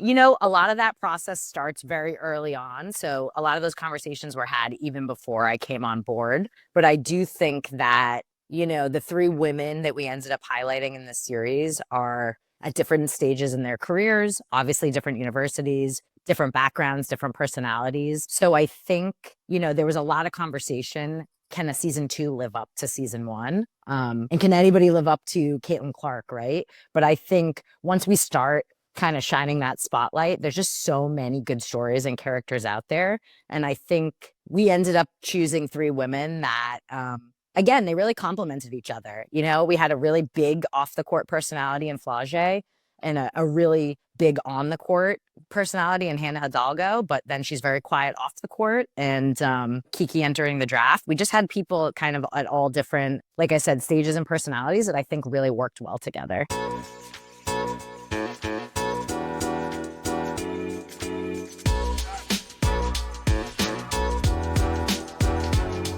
A lot of that process starts very early on. So a lot of those conversations were had even before I came on board. But I do think that, the three women that we ended up highlighting in this series are at different stages in their careers, obviously different universities, different backgrounds, different personalities. So I think, there was a lot of conversation. Can a season 2 live up to season 1? And can anybody live up to Caitlin Clark, right? But I think once we start kind of shining that spotlight, there's just so many good stories and characters out there. And I think we ended up choosing three women that, again, they really complemented each other. We had a really big off the court personality in Flau'jae and a really big on the court personality in Hannah Hidalgo, but then she's very quiet off the court. And Kiki entering the draft. We just had people kind of at all different, like I said, stages and personalities that I think really worked well together.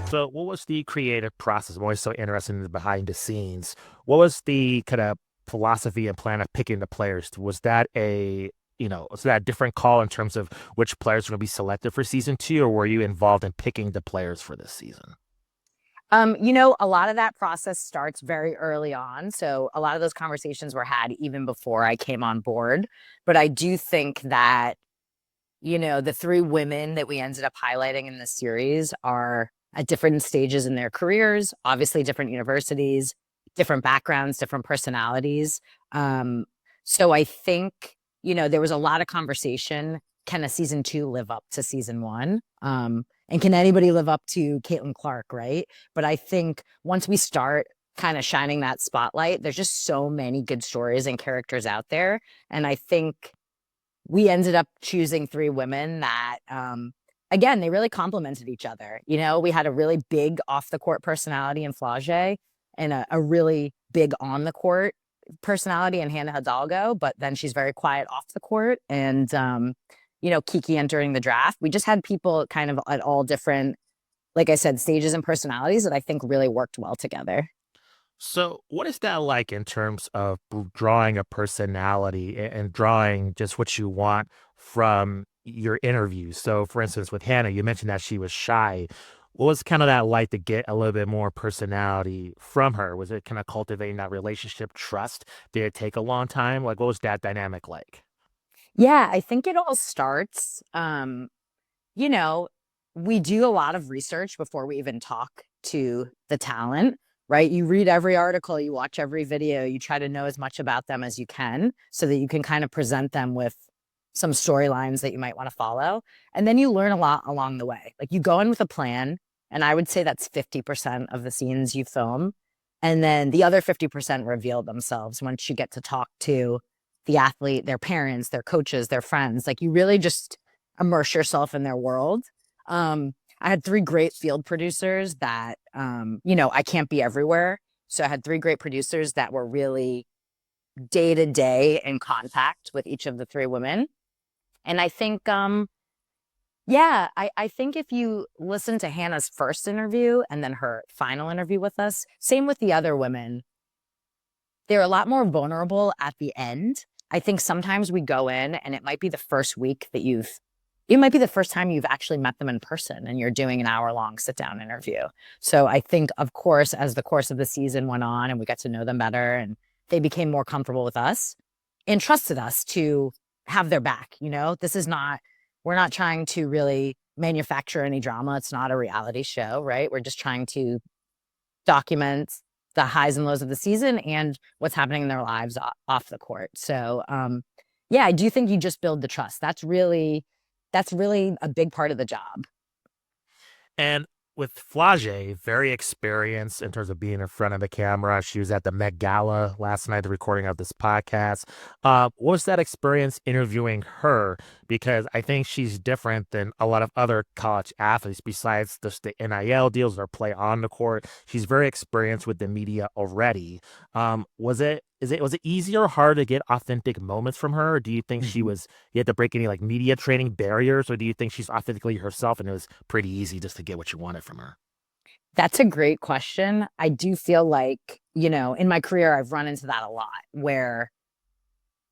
So, what was the creative process? I'm always so interested in the behind the scenes. What was the kind of philosophy and plan of picking the players? Was that a different call in terms of which players were going to be selected for season 2, or were you involved in picking the players for this season? A lot of that process starts very early on. So a lot of those conversations were had even before I came on board. But I do think that, the three women that we ended up highlighting in this series are at different stages in their careers, obviously different universities, different backgrounds, different personalities. So I think, there was a lot of conversation. Can a season 2 live up to season 1? And can anybody live up to Caitlin Clark, right? But I think once we start kind of shining that spotlight, there's just so many good stories and characters out there. And I think we ended up choosing three women that, again, they really complemented each other. We had a really big off the court personality in Flau'jae and a really big on the court personality in Hannah Hidalgo, but then she's very quiet off the court. And, Kiki entering the draft. We just had people kind of at all different, like I said, stages and personalities that I think really worked well together. So, what is that like in terms of drawing a personality and drawing just what you want from your interviews? So, for instance, with Hannah, you mentioned that she was shy. What was kind of that like to get a little bit more personality from her? Was it kind of cultivating that relationship trust? Did it take a long time? Like, what was that dynamic like? Yeah, I think it all starts, you know, we do a lot of research before we even talk to the talent, right? You read every article, you watch every video, you try to know as much about them as you can so that you can kind of present them with some storylines that you might want to follow. And then you learn a lot along the way. Like you go in with a plan, and I would say that's 50% of the scenes you film. And then the other 50% reveal themselves once you get to talk to the athlete, their parents, their coaches, their friends. Like you really just immerse yourself in their world. I had three great field producers that, I can't be everywhere. So I had three great producers that were really day to day in contact with each of the three women. And I think, I think if you listen to Hannah's first interview and then her final interview with us, same with the other women, they're a lot more vulnerable at the end. I think sometimes we go in and it might be the first week that it might be the first time you've actually met them in person and you're doing an hour-long sit-down interview. So I think, of course, as the course of the season went on and we got to know them better and they became more comfortable with us and trusted us to have their back. We're not trying to really manufacture any drama. It's not a reality show, right? We're just trying to document the highs and lows of the season and what's happening in their lives off the court. So, I do think you just build the trust. That's really a big part of the job. And with Flau'jae, very experienced in terms of being in front of the camera. She was at the Met Gala last night, the recording of this podcast. What was that experience interviewing her? Because I think she's different than a lot of other college athletes besides just the NIL deals or play on the court. She's very experienced with the media already. Was it easier or hard to get authentic moments from her? Or do you think you had to break any like media training barriers, or do you think she's authentically herself and it was pretty easy just to get what you wanted from her? That's a great question. I do feel like, in my career, I've run into that a lot where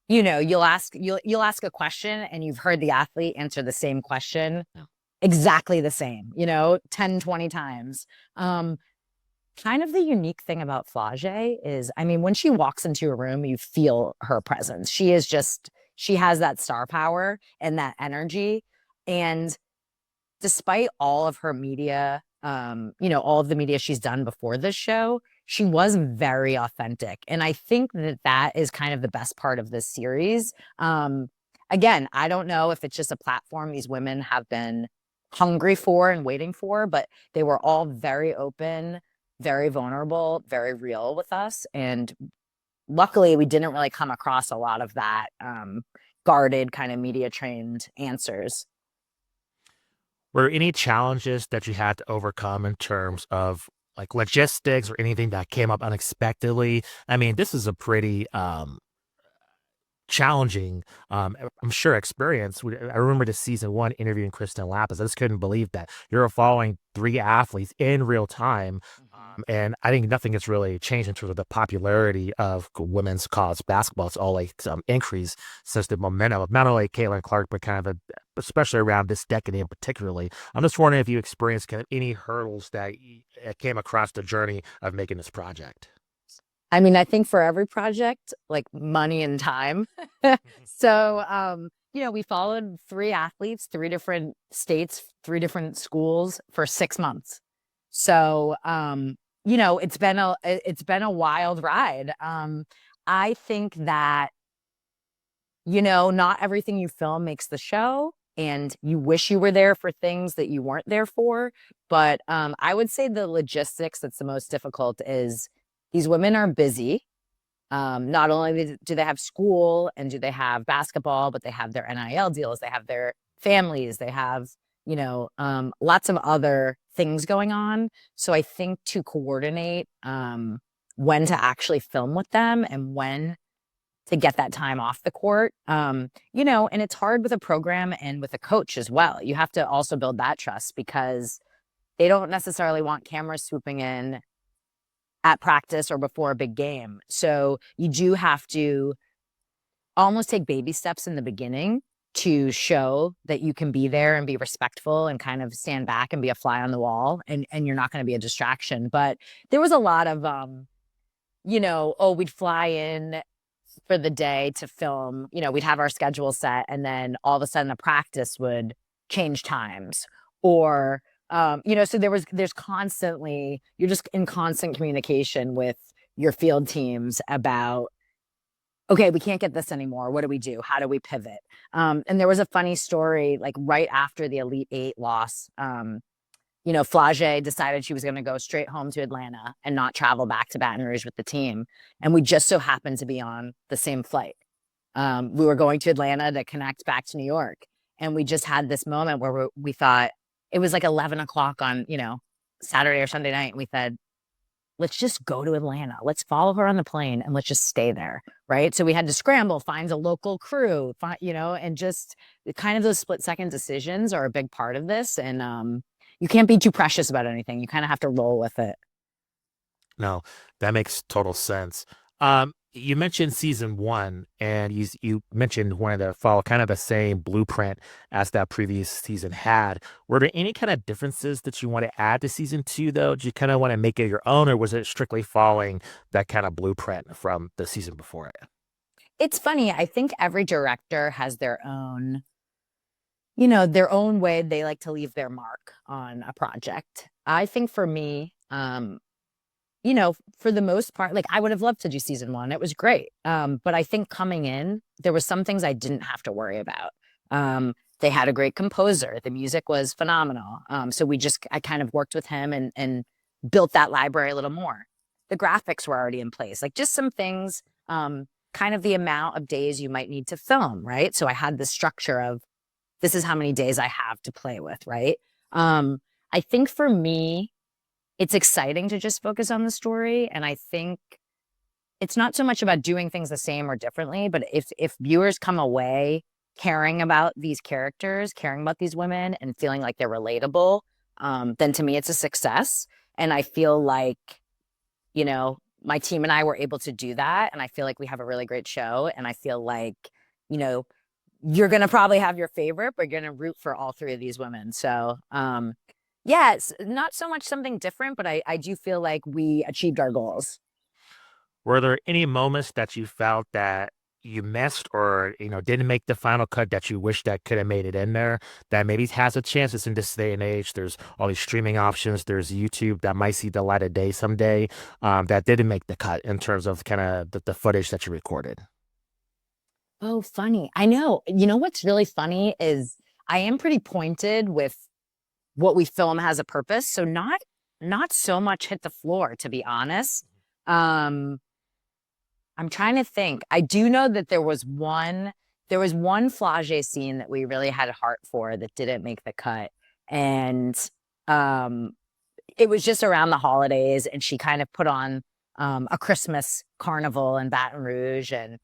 you'll ask a question and you've heard the athlete answer the same question exactly the same, 10, 20 times. Um, Kind of the unique thing about Flau'jae is, I mean, when she walks into a room, you feel her presence. She has that star power and that energy. And despite all of her media, all of the media she's done before this show, she was very authentic. And I think that that is kind of the best part of this series. Again, I don't know if it's just a platform these women have been hungry for and waiting for, but they were all very open, very vulnerable, very real with us. And luckily, we didn't really come across a lot of that guarded kind of media trained answers. Were any challenges that you had to overcome in terms of like logistics or anything that came up unexpectedly? I mean, this is a pretty challenging, I'm sure experience. I remember the season one interviewing Kristen Lapis. I just couldn't believe that you're following three athletes in real time. And I think nothing has really changed in terms of the popularity of women's college basketball. It's all like increased since the momentum of not only Caitlin Clark, but kind of especially around this decade in particularly. I'm just wondering if you experienced kind of any hurdles that came across the journey of making this project. I mean, I think for every project, like money and time. So, we followed three athletes, three different states, three different schools for 6 months. So, it's been a wild ride. I think that, not everything you film makes the show, and you wish you were there for things that you weren't there for. But I would say the logistics that's the most difficult is these women are busy. Not only do they have school and do they have basketball, but they have their NIL deals, they have their families, they have, lots of other things going on. So I think to coordinate when to actually film with them and when to get that time off the court, and it's hard with a program and with a coach as well. You have to also build that trust because they don't necessarily want cameras swooping in at practice or before a big game. So you do have to almost take baby steps in the beginning to show that you can be there and be respectful and kind of stand back and be a fly on the wall, and you're not going to be a distraction. But there was a lot of we'd fly in for the day to film, we'd have our schedule set and then all of a sudden the practice would change times, or so there's constantly, you're just in constant communication with your field teams about, okay, we can't get this anymore. What do we do? How do we pivot? And there was a funny story, like right after the Elite Eight loss, Flau'jae decided she was going to go straight home to Atlanta and not travel back to Baton Rouge with the team. And we just so happened to be on the same flight. We were going to Atlanta to connect back to New York. And we just had this moment where we thought, it was like 11 o'clock on, Saturday or Sunday night. And we said, let's just go to Atlanta. Let's follow her on the plane and let's just stay there. Right. So we had to scramble, find a local crew, and just kind of those split second decisions are a big part of this. And you can't be too precious about anything. You kind of have to roll with it. No, that makes total sense. You mentioned season one, and you mentioned wanted to follow kind of the same blueprint as that previous season had. Were there any kind of differences that you want to add to season two, though? Do you kind of want to make it your own, or was it strictly following that kind of blueprint from the season before it? It's funny. I think every director has their own way they like to leave their mark on a project. I think for me, for the most part, like I would have loved to do season one. It was great. But I think coming in, there was some things I didn't have to worry about. They had a great composer. The music was phenomenal. So I kind of worked with him and built that library a little more. The graphics were already in place, like just some things, kind of the amount of days you might need to film, right? So I had the structure of this is how many days I have to play with, right? I think for me, it's exciting to just focus on the story. And I think it's not so much about doing things the same or differently, but if viewers come away caring about these characters, caring about these women and feeling like they're relatable, then to me it's a success. And I feel like, my team and I were able to do that. And I feel like we have a really great show. And I feel like, you know, you're going to probably have your favorite, but you're going to root for all three of these women. So, yeah, it's not so much something different, but I do feel like we achieved our goals. Were there any moments that you felt that you missed or, didn't make the final cut that you wish that could have made it in there that maybe has a chance? It's in this day and age. There's all these streaming options. There's YouTube that might see the light of day someday, that didn't make the cut in terms of kind of the footage that you recorded. Oh, funny. I know. You know what's really funny is I am pretty pointed with what we film has a purpose. So not so much hit the floor, to be honest. Um, I'm trying to think. I do know that there was one Flau'jae scene that we really had heart for that didn't make the cut. And um it was just around the holidays and she kind of put on a Christmas carnival in Baton Rouge and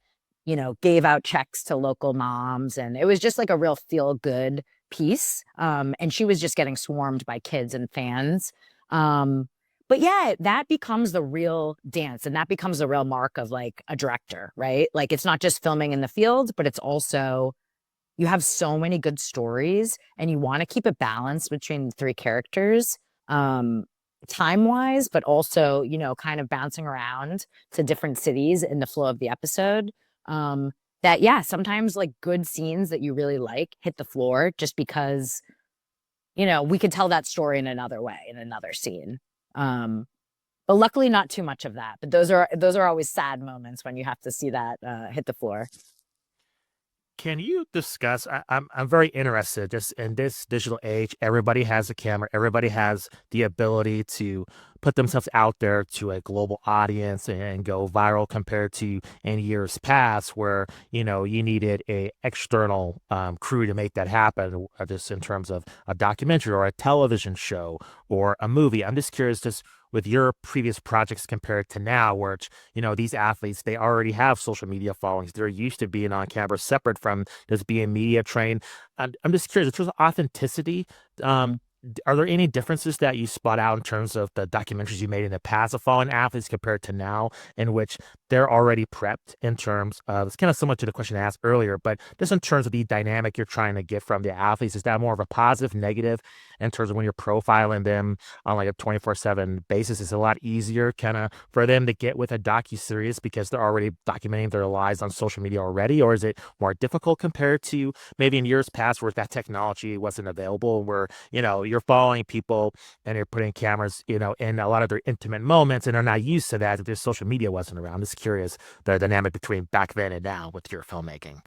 gave out checks to local moms and it was just like a real feel good piece. And she was just getting swarmed by kids and fans. But yeah, that becomes the real dance and that becomes the real mark of like a director, right? Like it's not just filming in the field, but it's also you have so many good stories and you want to keep a balance between the three characters, um time wise, but also kind of bouncing around to different cities in the flow of the episode. That yeah, sometimes like good scenes that you really like hit the floor just because we could tell that story in another way in another scene. um but luckily not too much of that, but those are always sad moments when you have to see that hit the floor. Can you discuss? I'm very interested. Just in this digital age, everybody has a camera. Everybody has the ability to put themselves out there to a global audience and go viral compared to in years past, where you needed a external crew to make that happen. Just in terms of a documentary or a television show or a movie. I'm just curious, just with your previous projects compared to now, where these athletes, they already have social media followings. They're used to being on camera, separate from just being media trained. And I'm just curious, in terms of authenticity, are there any differences that you spot out in terms of the documentaries you made in the past of following athletes compared to now, in which they're already prepped in terms of, it's kind of similar to the question I asked earlier, but just in terms of the dynamic you're trying to get from the athletes, is that more of a positive, negative in terms of when you're profiling them on like a 24/7 basis? It's a lot easier kind of for them to get with a docu-series because they're already documenting their lives on social media already? Or is it more difficult compared to maybe in years past where that technology wasn't available, where, you're following people and you're putting cameras, in a lot of their intimate moments and they're not used to that if their social media wasn't around? I'm just curious the dynamic between back then and now with your filmmaking.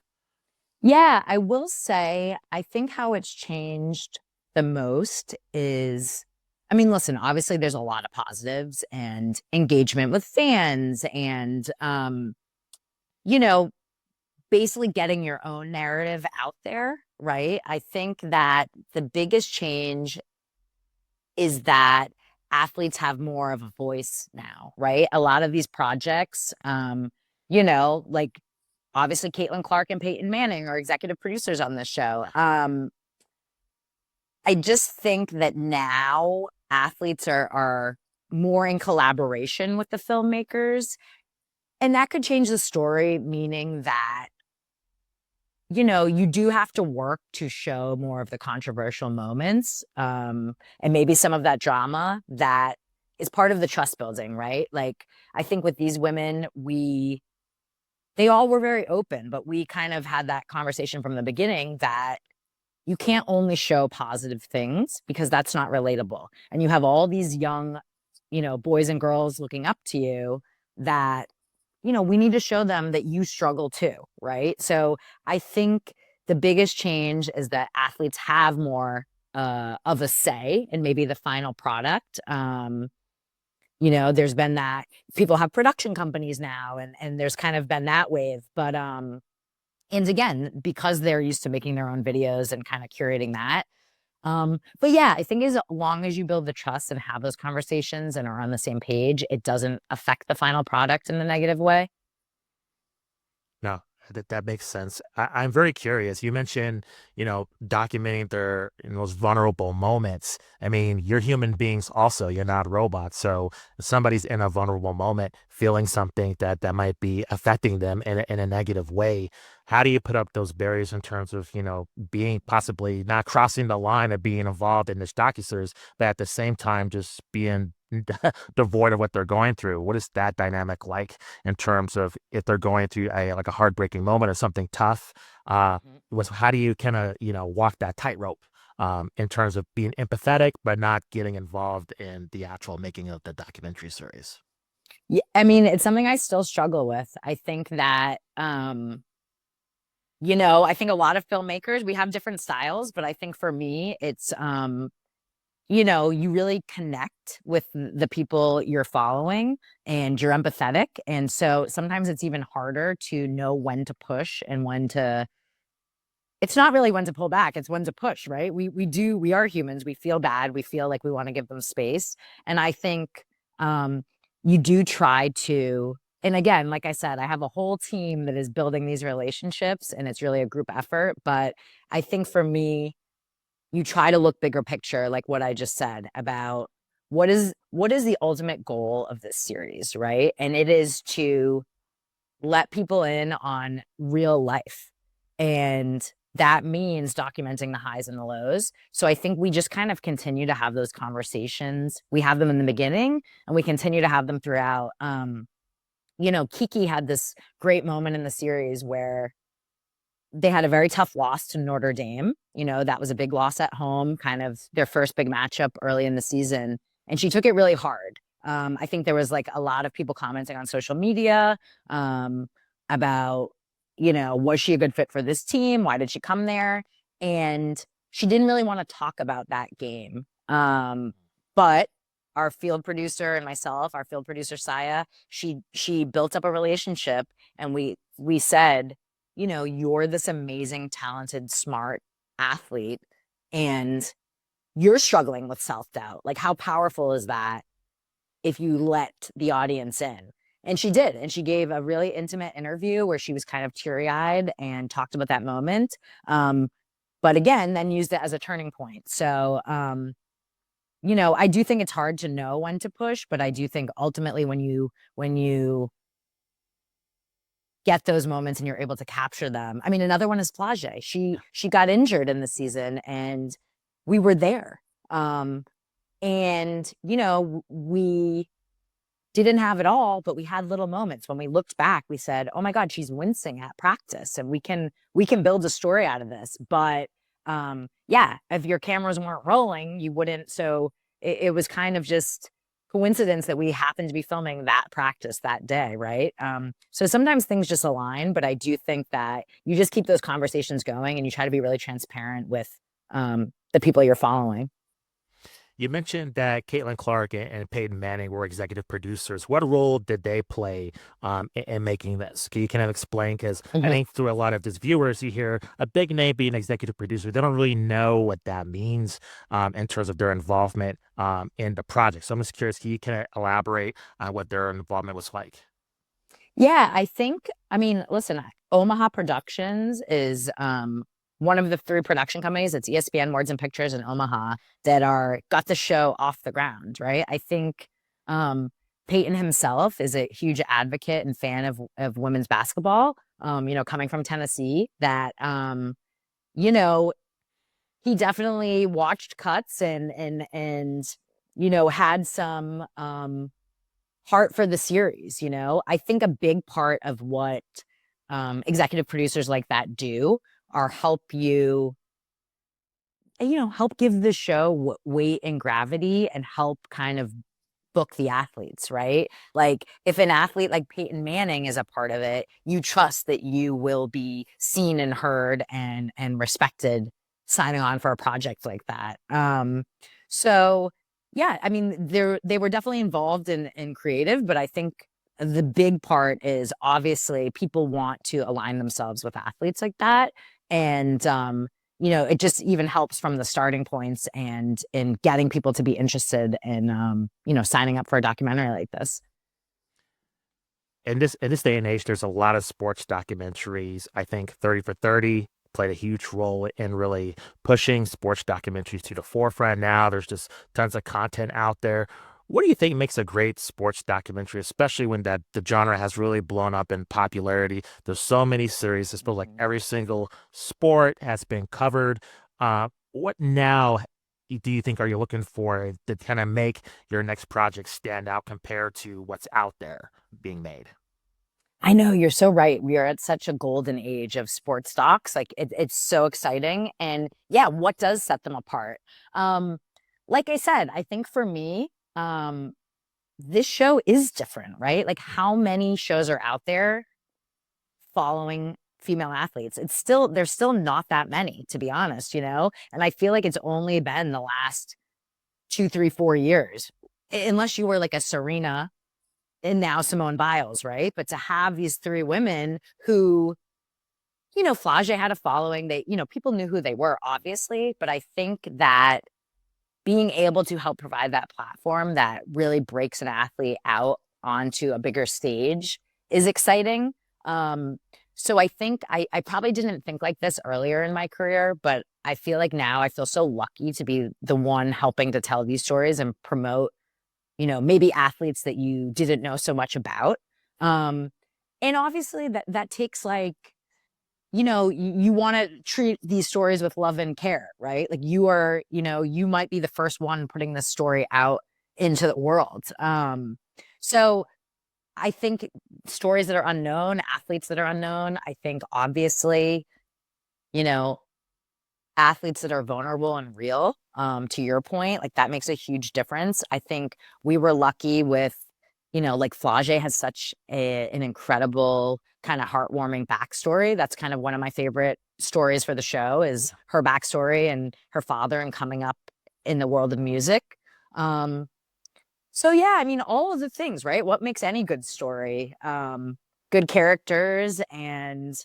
Yeah, I will say, I think how it's changed the most is, I mean, listen, obviously there's a lot of positives and engagement with fans and, you know, basically getting your own narrative out there, right? I think that the biggest change is that athletes have more of a voice now, right? A lot of these projects, like obviously Caitlin Clark and Peyton Manning are executive producers on this show. I just think that now athletes are more in collaboration with the filmmakers, and that could change the story, meaning that you do have to work to show more of the controversial moments, and maybe some of that drama that is part of the trust building, right? Like I think with these women, they all were very open, but we kind of had that conversation from the beginning that you can't only show positive things because that's not relatable. And you have all these young, boys and girls looking up to you that, we need to show them that you struggle too, right? So I think the biggest change is that athletes have more of a say in maybe the final product. There's been that people have production companies now and there's kind of been that wave. But and again, because they're used to making their own videos and kind of curating that. But yeah, I think as long as you build the trust and have those conversations and are on the same page, it doesn't affect the final product in a negative way. No, that makes sense. I'm very curious. You mentioned, documenting their those vulnerable moments. I mean, you're human beings also. You're not robots. So if somebody's in a vulnerable moment, feeling something that might be affecting them in a negative way. How do you put up those barriers in terms of, being possibly not crossing the line of being involved in this docuseries, but at the same time just being devoid of what they're going through? What is that dynamic like in terms of if they're going through a heartbreaking moment or something tough? Mhm. How do you kind of, walk that tightrope in terms of being empathetic, but not getting involved in the actual making of the documentary series? Yeah, I mean, it's something I still struggle with. I think that, I think a lot of filmmakers, we have different styles, but I think for me, it's, you really connect with the people you're following and you're empathetic. And so sometimes it's even harder to know when to push and when to, it's not really when to pull back, it's when to push, right? We are humans. We feel bad. We feel like we want to give them space. And I think um you do try to, and again, like I said, I have a whole team that is building these relationships and it's really a group effort. But I think for me, you try to look bigger picture, like what I just said about what is the ultimate goal of this series, right? And it is to let people in on real life. And that means documenting the highs and the lows. So I think we just kind of continue to have those conversations. We have them in the beginning and we continue to have them throughout. Kiki had this great moment in the series where they had a very tough loss to Notre Dame. That was a big loss at home, kind of their first big matchup early in the season. And she took it really hard. I think there was like a lot of people commenting on social media um, about, was she a good fit for this team? Why did she come there? And she didn't really want to talk about that game. But our field producer and myself, our field producer Saya, she built up a relationship, and we said, you're this amazing, talented, smart athlete, and you're struggling with self doubt. Like, how powerful is that if you let the audience in? And she did. And she gave a really intimate interview where she was kind of teary eyed and talked about that moment. But again, then used it as a turning point. So, I do think it's hard to know when to push, but I do think ultimately when you get those moments and you're able to capture them. I mean, another one is Flau'jae. She got injured in the season and we were there. And we didn't have it all, but we had little moments. When we looked back, we said, "Oh my God, she's wincing at practice, and we can build a story out of this." But yeah, if your cameras weren't rolling, you wouldn't. So it was kind of just coincidence that we happened to be filming that practice that day, right? So sometimes things just align, but I do think that you just keep those conversations going and you try to be really transparent with the people you're following. You mentioned that Caitlin Clark and Peyton Manning were executive producers. What role did they play in making this? Can you kind of explain? Because I Mhm. think through a lot of these viewers, you hear a big name being executive producer. They don't really know what that means in terms of their involvement in the project. So I'm just curious, can you kind of elaborate on what their involvement was like? Yeah, I mean, listen, Omaha Productions is one of the three production companies. It's ESPN, Words and Pictures, and Omaha that are got the show off the ground, right? I think um, Peyton himself is a huge advocate and fan of women's basketball. Coming from Tennessee, that you know, he definitely watched cuts and had some heart for the series. I think a big part of what executive producers like that do are help give the show weight and gravity and help kind of book the athletes, right? Like if an athlete like Peyton Manning is a part of it, you trust that you will be seen and heard and respected signing on for a project like that. So yeah, I mean they were definitely involved in creative, but I think the big part is obviously people want to align themselves with athletes like that. And it just even helps from the starting points and in getting people to be interested in signing up for a documentary like this. In this day and age, there's a lot of sports documentaries. I think 30 for 30 played a huge role in really pushing sports documentaries to the forefront. Now there's just tons of content out there. What do you think makes a great sports documentary, especially when the genre has really blown up in popularity? There's so many series. It feels like Mhm. every single sport has been covered. What now do you think are you looking for to kind of make your next project stand out compared to what's out there being made? I know you're so right. We are at such a golden age of sports docs. Like it's so exciting. And yeah, what does set them apart? Um, like I said, I think for me, this show is different, right? Like how many shows are out there following female athletes? There's still not that many, to be honest, you know? And I feel like it's only been the last 2, 3, 4 years, unless you were like a Serena and now Simone Biles, right? But to have these three women who, Flau'jae had a following, people knew who they were, obviously, but I think that being able to help provide that platform that really breaks an athlete out onto a bigger stage is exciting. Um, so I think I probably didn't think like this earlier in my career, but I feel like now I feel so lucky to be the one helping to tell these stories and promote, maybe athletes that you didn't know so much about. Um, and obviously that takes like, you want to treat these stories with love and care, right? Like you might be the first one putting this story out into the world. So I think stories that are unknown, athletes that are unknown, I think obviously, you know, athletes that are vulnerable and real, to your point, like that makes a huge difference. I think we were lucky with, like Flau'jae has such an incredible kind of heartwarming backstory. That's kind of one of my favorite stories for the show is her backstory and her father and coming up in the world of music. Um, so yeah, I mean, all of the things, right? What makes any good story? Good characters and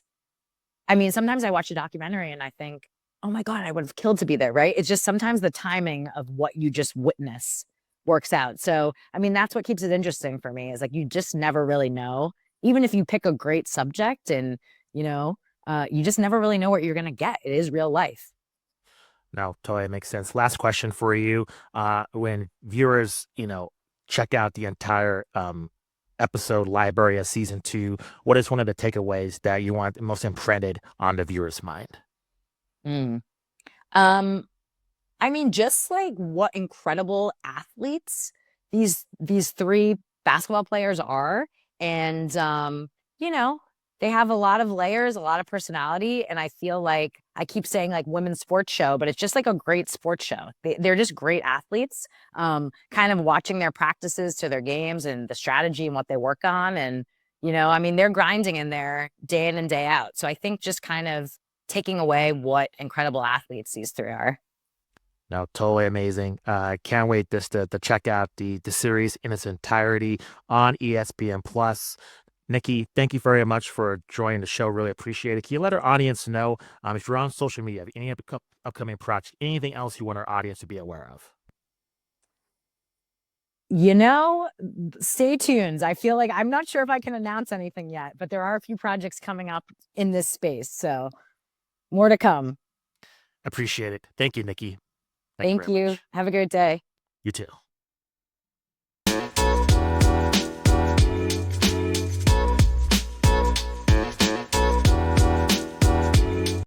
I mean, sometimes I watch a documentary and I think, oh my God, I would have killed to be there, right? It's just sometimes the timing of what you just witness works out. So, I mean, that's what keeps it interesting for me is like you just never really know. Even if you pick a great subject and, you know, you just never really know what you're going to get. It is real life. No, totally makes sense. Last question for you. When viewers, check out the entire episode library of season 2, what is one of the takeaways that you want most imprinted on the viewer's mind? Mm. Um, I mean, just like what incredible athletes these three basketball players are, and you know, they have a lot of layers, a lot of personality, and I feel like I keep saying like women's sports show, but it's just like a great sports show. They're just great athletes. Kind of watching their practices to their games and the strategy and what they work on, and I mean, they're grinding in there day in and day out. So I think just kind of taking away what incredible athletes these three are. No, totally amazing. I can't wait just to check out the series in its entirety on ESPN Plus. Nikki, thank you very much for joining the show. Really appreciate it. Can you let our audience know if you're on social media, have any upcoming projects, anything else you want our audience to be aware of? You know, stay tuned. I feel like I'm not sure if I can announce anything yet, but there are a few projects coming up in this space. So more to come. Appreciate it. Thank you, Nikki. Thank you Thank very you. much. Have a great day. You too.